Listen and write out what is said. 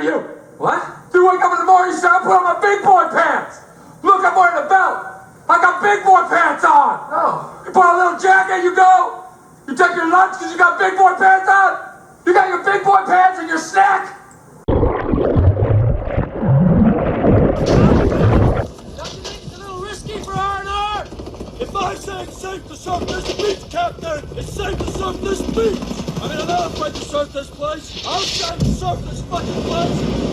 you? What? You wake up in the morning, you say, I put on my big boy pants. Look, I'm wearing a belt. I got big boy pants on. No. You put on a little jacket, you go. You take your lunch because you got big boy pants on. You got your big boy pants and your snack. It's a little risky for R&R. If I say it's safe to surf this beach, Captain, it's safe to surf this beach. I mean, I'm not afraid to surf this place. I'll stand to surf this fucking place.